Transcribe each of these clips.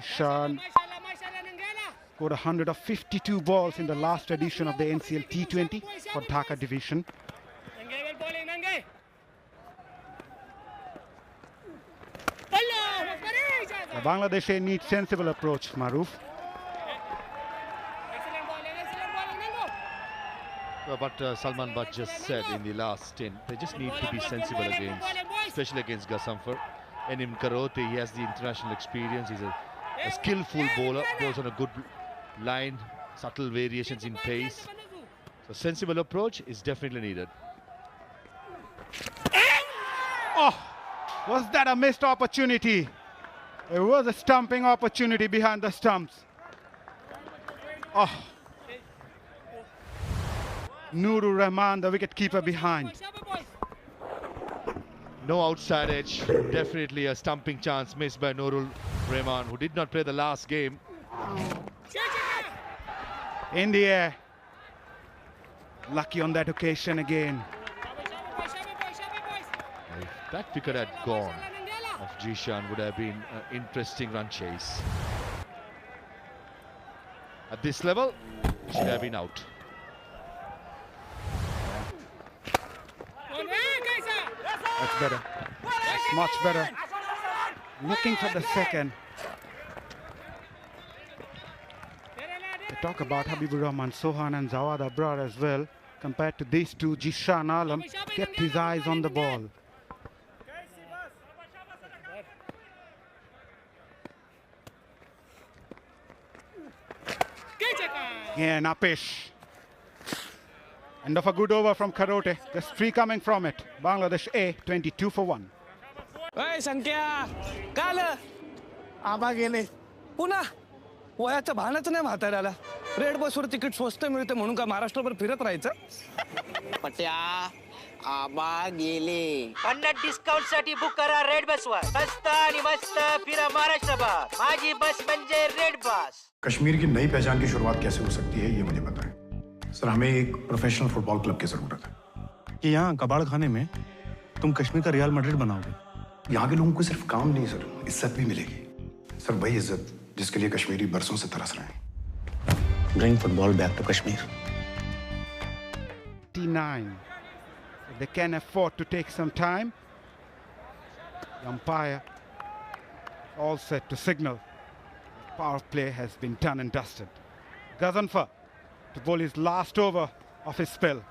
Ishan scored 152 balls in the last edition of the NCL T20 for Dhaka division. The Bangladesh needs sensible approach, Maruf. But Salman Butt just said in the last stint, they just need to be sensible against, especially against Gazanfar. And in Karote, he has the international experience. He's a skillful bowler, bowls on a good line, subtle variations in pace. So sensible approach is definitely needed. Oh, was that a missed opportunity? It was a stumping opportunity behind the stumps. Oh. Nurul Rahman, the wicketkeeper, behind. No outside edge, definitely a stumping chance missed by Nurul Rahman, who did not play the last game. In the air. Lucky on that occasion again. If that wicket had gone of Jishan, would have been an interesting run chase. At this level, he should have been out. That's better. That's much better. Looking for the second. They talk about Habibur Rahman, Sohan and Zawad Abrar as well. Compared to these two, Jishan Alam kept his eyes on the ball. Again, Apish. End of a good over from Karote. There's three coming from it. Bangladesh A, 22 for 1. Hey, Sankya! Kala! आबा गेले पुन्हा वयाच्या भानाचं नाही म्हाताऱ्याला red बसवर ticket स्वस्त मिळते म्हणून का महाराष्ट्रभर फिरत राहायचं पट्या आबा गेले 50 डिस्काउंट साठी बुक करा रेड बसवर मस्त आणि मस्त फिरा महाराष्ट्रभर माझी बस म्हणजे रेड बस कश्मीर की नई पहचान की शुरुआत कैसे हो सकती है ये मुझे पता है सर हमें एक प्रोफेशनल फुटबॉल क्लब की जरूरत है कि यहाँ कबाड़ खाने में तुम कश्मीर का रियल मैड्रिड बनाओगे यहाँ के लोगों को सिर्फ काम नहीं सर इज्जत भी मिलेगी सर वही इज्जत जिसके लिए कश्मीरी बरसों से तरस रहे हैं bring football back to Kashmir 89. They can afford to take some time. The umpire all set to signal. Power play has been done and dusted. Gazanfar to bowl his last over of his spell.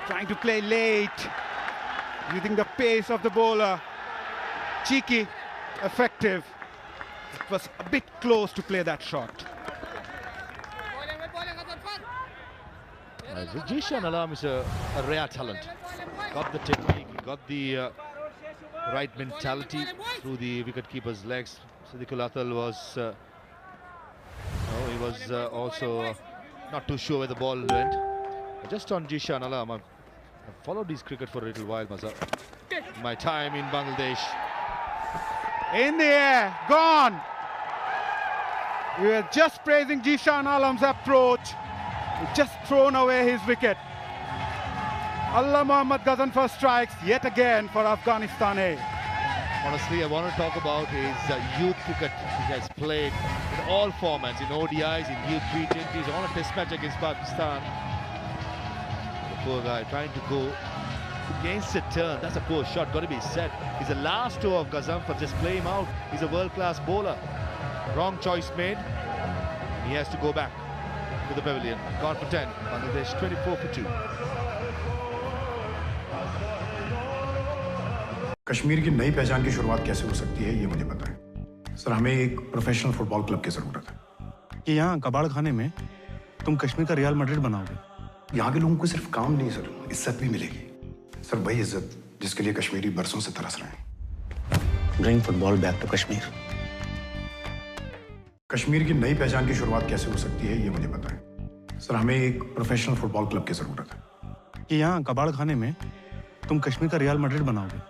Trying to play late, using the pace of the bowler. Cheeky, effective. It was a bit close to play that shot. Jishan Alam is a rare talent. Got the technique, got the right mentality through the wicketkeeper's legs. Siddiqul Atal was also not too sure where the ball went. Just on Jishan Alam, I've followed his cricket for a little while, Mazhar. My time in Bangladesh. In the air, gone. We were just praising Jishan Alam's approach. He just thrown away his wicket. Allah Mohammad Gazanfar strikes yet again for Afghanistan A. Honestly, I want to talk about his youth cricket. He has played in all formats, in ODIs, in youth T20s, on a test match against Pakistan. The poor guy trying to go against a turn. That's a poor shot, got to be said. He's the last two of Gazanfar, just play him out. He's a world-class bowler. Wrong choice made. He has to go back to the pavilion. Gone for 10. Bangladesh 24 for 2. Kashmir की नई पहचान की शुरुआत कैसे हो सकती है ये मुझे पता है सर हमें एक प्रोफेशनल फुटबॉल क्लब की जरूरत है कि यहाँ कबाड़ खाने में तुम कश्मीर का रियल मैड्रिड बनाओगे यहाँ के लोगों को सिर्फ काम नहीं सर इज्जत भी मिलेगी सर वही इज्जत जिसके लिए कश्मीरी बरसों से तरस रहे हैं bring football back to Kashmir Kashmir की नई पहचान की शुरुआत कैसे हो सकती है ये मुझे पता है सर हमें एक प्रोफेशनल फुटबॉल क्लब की जरूरत है कि यहाँ कबाड़ खाने में तुम कश्मीर का रियल मैड्रिड बनाओगे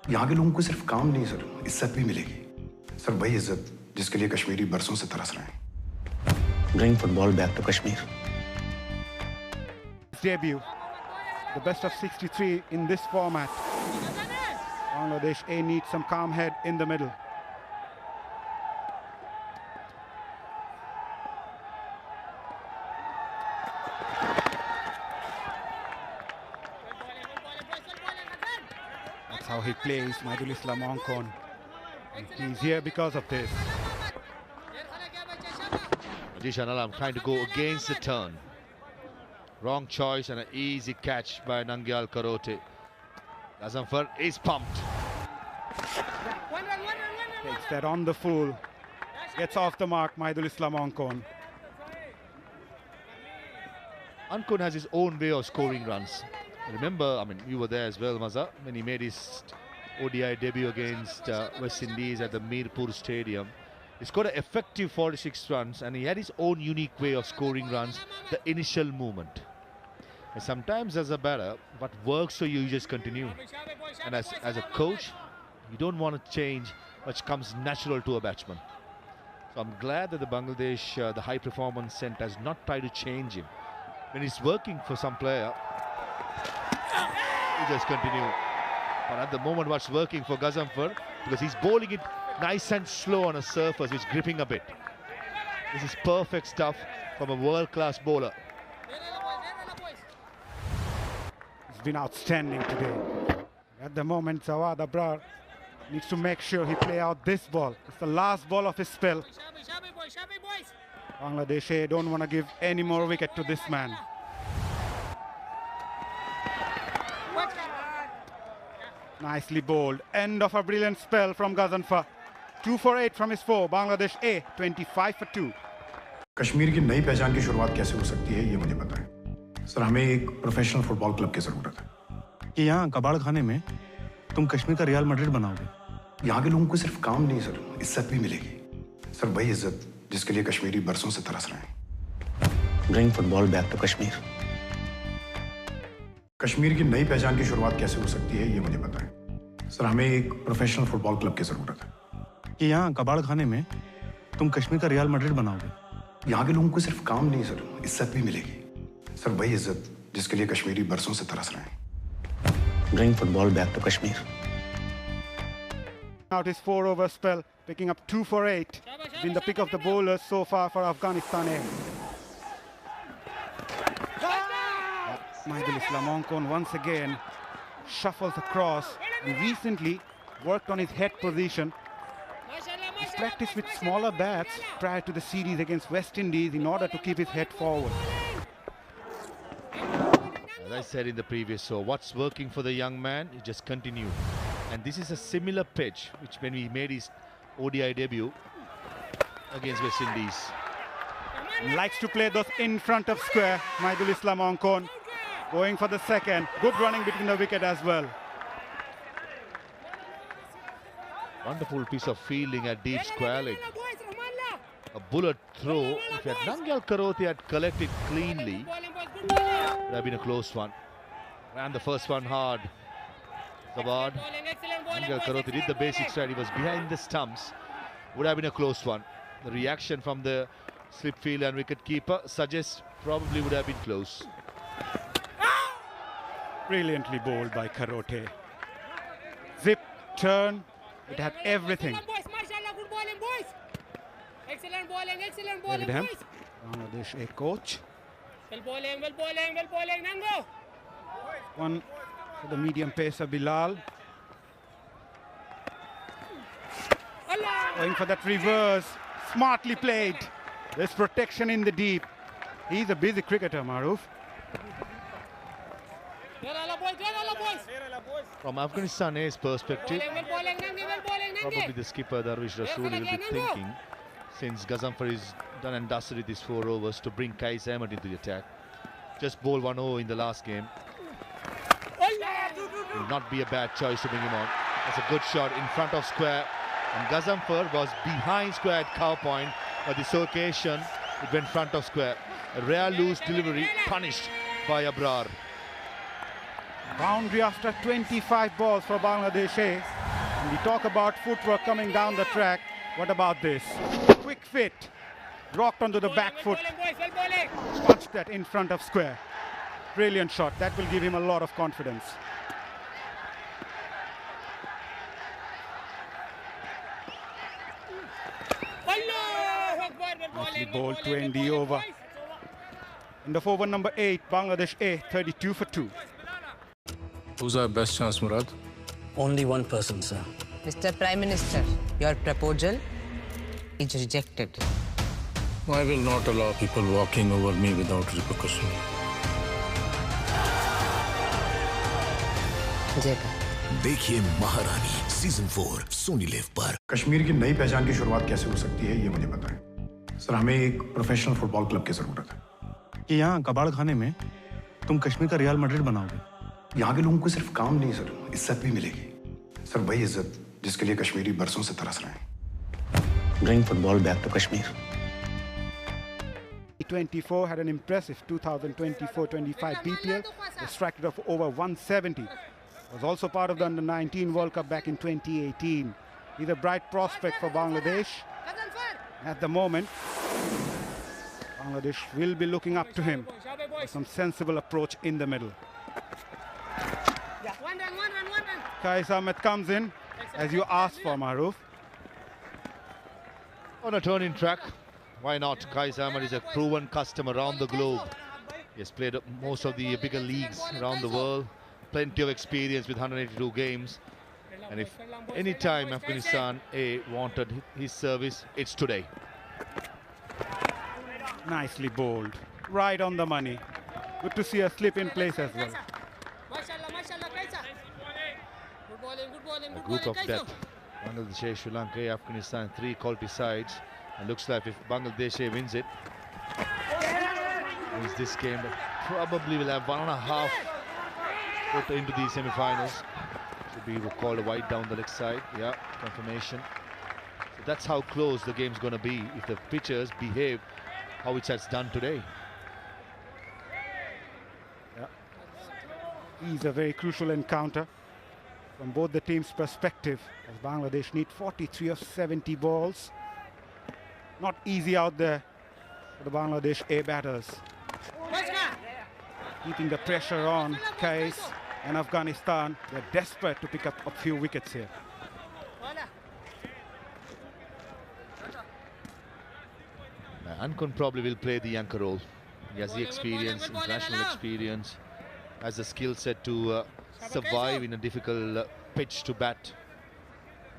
यहाँ के लोगों को सिर्फ काम नहीं सर इज्जत भी मिलेगी सर वही इज्जत जिसके लिए कश्मीरी बरसों से तरस रहे हैं bring football back to Kashmir Debut, the best of 63 in this format. Bangladesh A needs some calm head in the middle. how he plays, Maidul Islam Onkon. And he's here because of this. Jishan Alam trying to go against the turn. Wrong choice and an easy catch by Nangyal Karote. Gazanfar is pumped. Takes that on the full. Gets off the mark, Maidul Islam Onkon. Ankon has his own way of scoring runs. Remember, I mean, you were there as well, Maza, when he made his ODI debut against West Indies at the Mirpur Stadium. He scored an effective 46 runs and he had his own unique way of scoring runs, the initial movement. And sometimes as a batter, what works for you, you just continue. And as a coach, you don't want to change what comes natural to a batsman. So I'm glad that the Bangladesh, the high performance centre has not tried to change him. When he's working for some player, he just continue. But at the moment what's working for Gazanfar, because he's bowling it nice and slow on a surface, which is gripping a bit. This is perfect stuff from a world-class bowler. He's been outstanding today. At the moment, Zawad Abrar needs to make sure he play out this ball. It's the last ball of his spell. Bangladesh don't want to give any more wicket to this man. Nicely bowled. End of a brilliant spell from Gazanfar. 2 for 8 from his 4. Bangladesh A 25 for 2. Kashmir की नई पहचान की शुरुआत कैसे हो सकती है ये मुझे पता है सर। हमें एक प्रोफेशनल फुटबॉल क्लब की जरूरत है कि यहाँ कबाड़ खाने में तुम कश्मीर का रियल मैड्रिड बनाओगे। यहाँ के लोगों को सिर्फ काम नहीं सर, इज्जत भी मिलेगी सर। वही इज्जत जिसके लिए कश्मीरी बरसों से तरस रहे हैं। Bring football back to Kashmir. Kashmir की नई पहचान की शुरुआत कैसे हो सकती है ये मुझे पता है सर। हमें एक प्रोफेशनल फुटबॉल क्लब की जरूरत है कि यहाँ कबाड़ खाने में तुम कश्मीर का रियल मैड्रिड बनाओगे। यहाँ के लोगों को सिर्फ काम नहीं सर, इज्जत भी मिलेगी सर। वही इज्जत जिसके लिए कश्मीरी बरसों से तरस रहे हैं। Bring football back to Kashmir. Out his 4-over spell, picking up 2 for 8. Been the pick of the bowlers so far for Afghanistan A. Maidul Islam Onkon once again shuffles across and recently worked on his head position. He's practiced with smaller bats prior to the series against West Indies in order to keep his head forward. As I said in the previous show, what's working for the young man, he just continue. And this is a similar pitch which when he made his ODI debut against West Indies. Likes to play those in front of square. Maidul Islam Onkon going for the second. Good running between the wicket as well. Wonderful piece of fielding at deep square leg. A bullet throw. If Nangyal Karote had collected cleanly, it would have been a close one. Ran the first one hard. Zabad. Nangyal Karote did the basics right. He was behind the stumps. Would have been a close one. The reaction from the slip fielder and wicket keeper suggests probably would have been close. Brilliantly bowled by Karote. Zip, turn. It had everything. Excellent bowling, David Ham, Bangladesh A coach. well bowling, Nango. One for the medium pacer Bilal. Going for that reverse. Smartly played. There's protection in the deep. He's a busy cricketer, Maruf. From Afghanistan A's perspective, probably the skipper Darwish Rasooli will be thinking, since Gazanfar is done and dusted with his 4 overs, to bring Qais Ahmed into the attack. Just bowl 1 over in the last game. Will not be a bad choice to bring him on. That's a good shot in front of square. And Gazanfar was behind square at cow point, but this occasion it went front of square. A rare loose delivery punished by Abrar. Boundary after 25 balls for Bangladesh A. And we talk about footwork coming down the track. What about this? Quick fit. Rocked onto the back foot. Punched that in front of square. Brilliant shot. That will give him a lot of confidence. Nicely bowled to end the over. End of over number 8, Bangladesh A, 32 for 2. Who's our best chance, Murad? Only one person, sir. Mr. Prime Minister, your proposal is rejected. I will not allow people walking over me without repercussion. जयका देखिए महारानी season 4 Soni live पर। कश्मीर की नई पहचान की शुरुआत कैसे हो सकती है ये मुझे बताएं। सर हमें एक प्रोफेशनल फुटबॉल क्लब की जरूरत है। कि यहाँ कबाड़ खाने में तुम कश्मीर का रियल मैड्रिड बनाओगे। यहाँ के लोगों को सिर्फ काम नहीं सर, इज्जत भी मिलेगी। सर वही इज्जत जिसके लिए कश्मीरी बरसों से तरस रहे हैं। Bring football back to Kashmir. 24 had an impressive 2024-25 BPL. The strike rate of over 170. Was also part of the Under-19 World Cup back in 2018. He's a bright prospect for Bangladesh. At the moment, Bangladesh will be looking up to him for some sensible approach in the middle. Kais Ahmed comes in, as you asked for, Maruf. On a turning track, why not? Kais Ahmed is a proven custom around the globe. He has played most of the bigger leagues around the world. Plenty of experience with 182 games. And if any time Afghanistan wanted his service, it's today. Nicely bowled. Right on the money. Good to see a slip in place as well. A group of death. Bangladesh, Sri Lanka, Afghanistan, 3 quality sides. And looks like if Bangladesh wins this game, probably will have 1.5 put into the semi-finals. Should be called a wide down the leg side. Yeah, confirmation. So that's how close the game's going to be if the pitchers behave how it has done today. Yeah. Is a very crucial encounter from both the teams' perspective, as Bangladesh need 43 of 70 balls. Not easy out there for the Bangladesh A batters. Keeping the pressure on Kais and Afghanistan. They're desperate to pick up a few wickets here. Ankun probably will play the anchor role. He has the experience, international experience, has the skill set to survive in a difficult pitch to bat.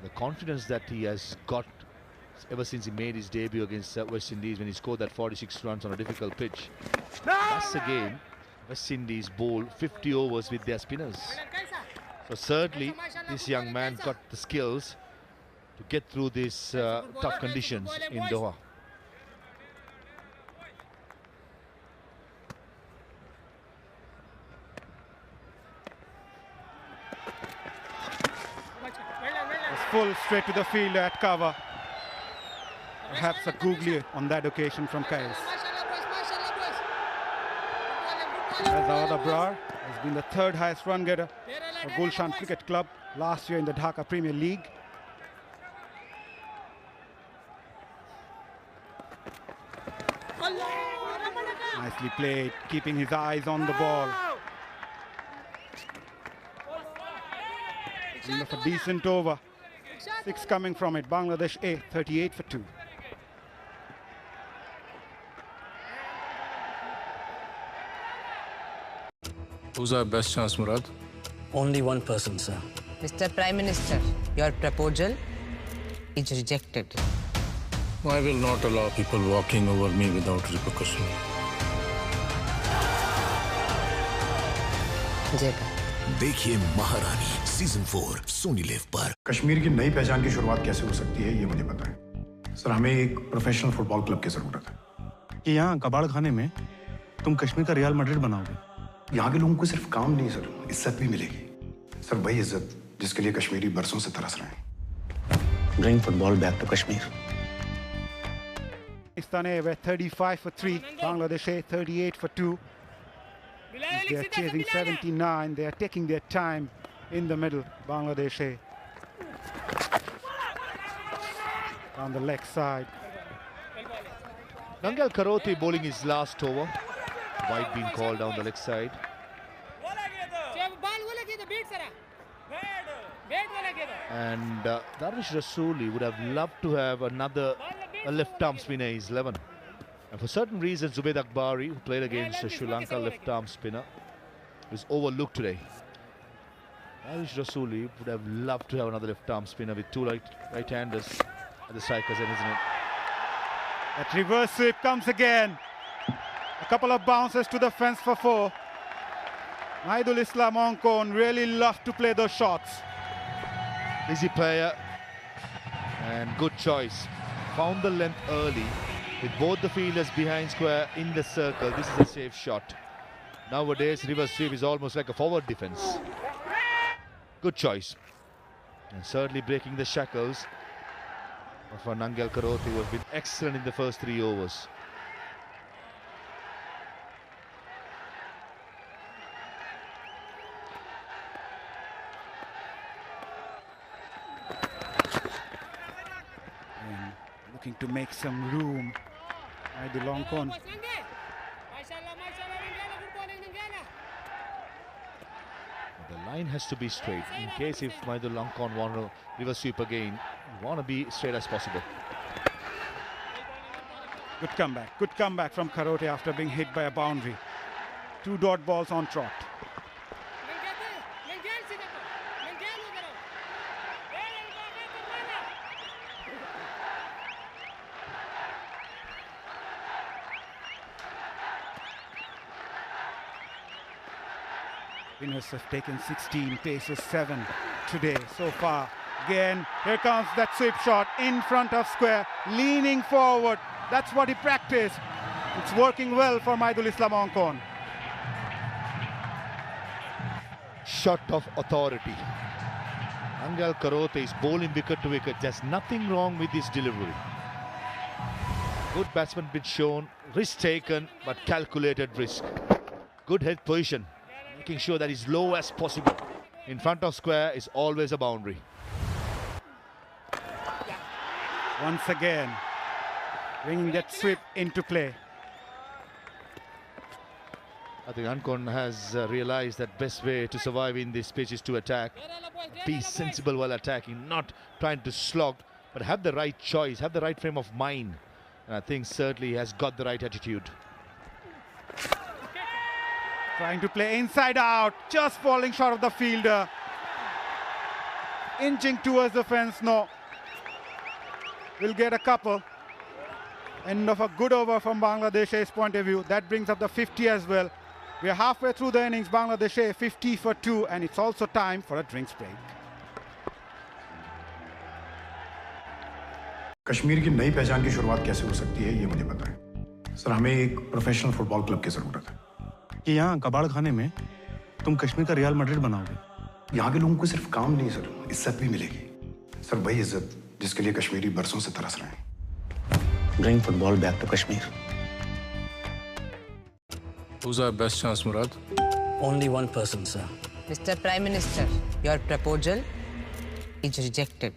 The confidence that he has got ever since he made his debut against West Indies when he scored that 46 runs on a difficult pitch. That's again, West Indies bowl 50 overs with their spinners. So certainly this young man got the skills to get through these tough conditions in Doha. Full straight to the field at cover. Perhaps a googly on that occasion from Kais. Azawad Abrar has been the 3rd highest run getter for Gulshan Cricket Club last year in the Dhaka Premier League. Nicely played, keeping his eyes on the ball. End of a decent over. 6 coming from it. Bangladesh A, 38 for 2. Who's our best chance, Murad? Only one person, sir. Mr. Prime Minister, your proposal is rejected. I will not allow people walking over me without repercussion. जयका देखिए महारानी season 4 Soni live पर। कश्मीर की नई पहचान की शुरुआत कैसे हो सकती है ये मुझे बताएं। सर हमें एक प्रोफेशनल फुटबॉल क्लब की जरूरत है। कि यहाँ कबाड़ खाने में तुम कश्मीर का रियल मैड्रिड बनाओगे। यहाँ के लोगों को सिर्फ काम नहीं सर, इज्जत भी मिलेगी। सर वही इज्जत जिसके लिए कश्मीरी बरसों से तरस रहे हैं। Bring football back to Kashmir. Pakistan A were 35 for 3. Bangladesh A 38 for 2. They are chasing 79. They are taking their time in the middle. Bangladesh A. On the leg side. Nangal Karoti bowling his last over. White being called down the leg side. And Darvish Rasooli would have loved to have another left arm spinner in his 11. And for certain reasons, Zubaid Akbari, who played against Sri Lanka, left arm spinner, was overlooked today. Arish Rasuli would have loved to have another left arm spinner with two right-handers at the strikers end, isn't it? That reverse sweep comes again. A couple of bounces to the fence for 4. Maidul Islam Ongkon really loved to play those shots. Easy player and good choice. Found the length early with both the fielders behind square in the circle. This is a safe shot. Nowadays, reverse sweep is almost like a forward defense. Good choice. And certainly breaking the shackles of Nangal Karote, who has been excellent in the first 3 overs. And looking to make some room. Maidul Ongkon. The line has to be straight. In case if Maidul Ongkon want to reverse sweep again, you want to be straight as possible. Good comeback from Karote after being hit by a boundary. 2 dot balls on trot. Winners have taken 16, paces 7 today so far. Again, here comes that sweep shot in front of square, leaning forward. That's what he practiced. It's working well for Maidul Islam Ongkon. Shot of authority. Nangal Karote is bowling wicket to wicket. There's nothing wrong with this delivery. Good batsman been shown, risk taken, but calculated risk. Good head position, making sure that is low as possible. In front of square is always a boundary. Once again, bringing that sweep into play. I think Ongkon has realized that best way to survive in this pitch is to attack. Be sensible while attacking, not trying to slog, but have the right choice, have the right frame of mind. And I think certainly he has got the right attitude. Trying to play inside out, just falling short of the fielder. Inching towards the fence, no. We'll get a couple. End of a good over from Bangladesh's point of view. That brings up the 50 as well. We are halfway through the innings. Bangladesh 50 for 2, and it's also time for a drinks break. Kashmir की नई पहचान की शुरुआत कैसे हो सकती है ये मुझे पता है सर। हमें एक प्रोफेशनल फुटबॉल क्लब की जरूरत है कि यहाँ कबाड़ खाने में तुम कश्मीर का रियल मैड्रिड बनाओगे। यहाँ के लोगों को सिर्फ काम नहीं सर, इज्जत भी मिलेगी सर। वही इज्जत जिसके लिए कश्मीरी बरसों से तरस रहे हैं। Bring football back to Kashmir. Who's our best chance, Murad? Only one person, sir. Mr. Prime Minister, your proposal is rejected.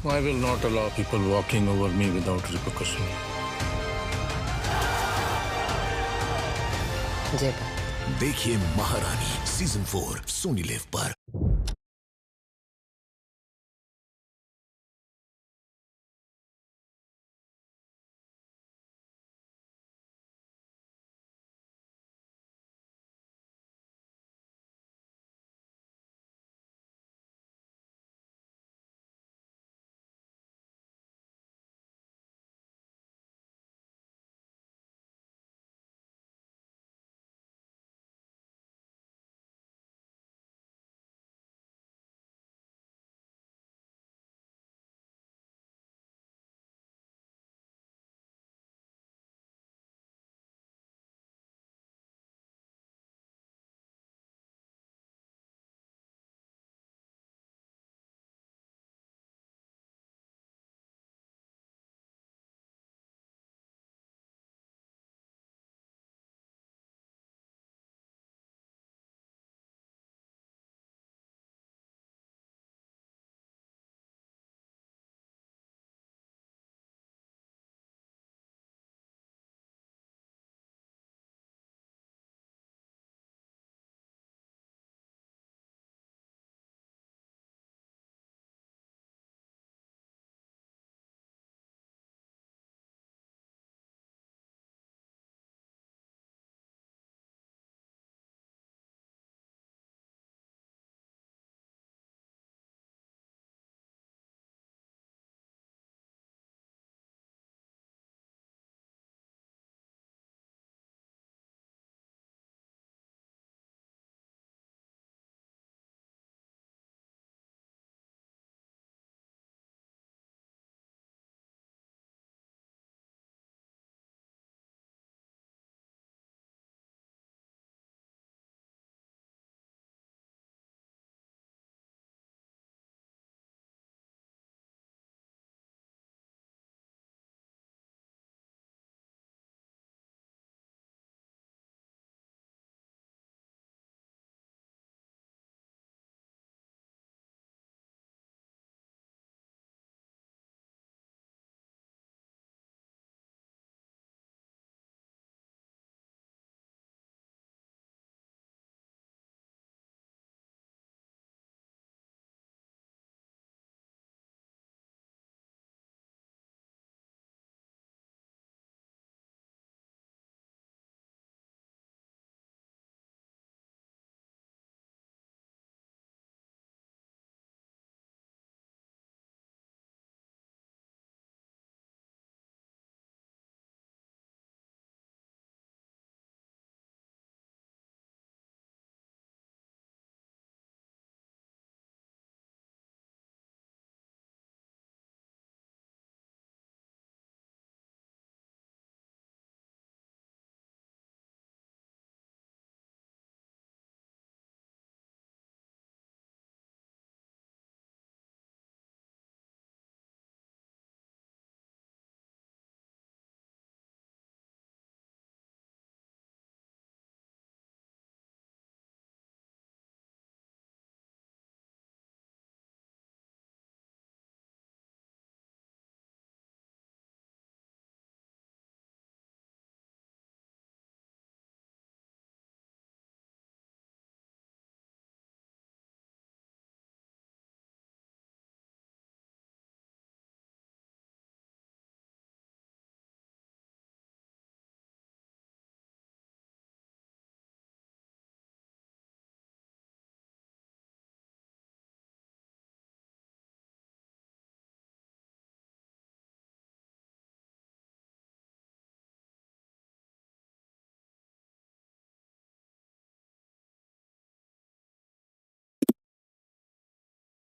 I will not allow people walking over me without repercussion. Jeta. देखिए महारानी season 4 Soni live पर।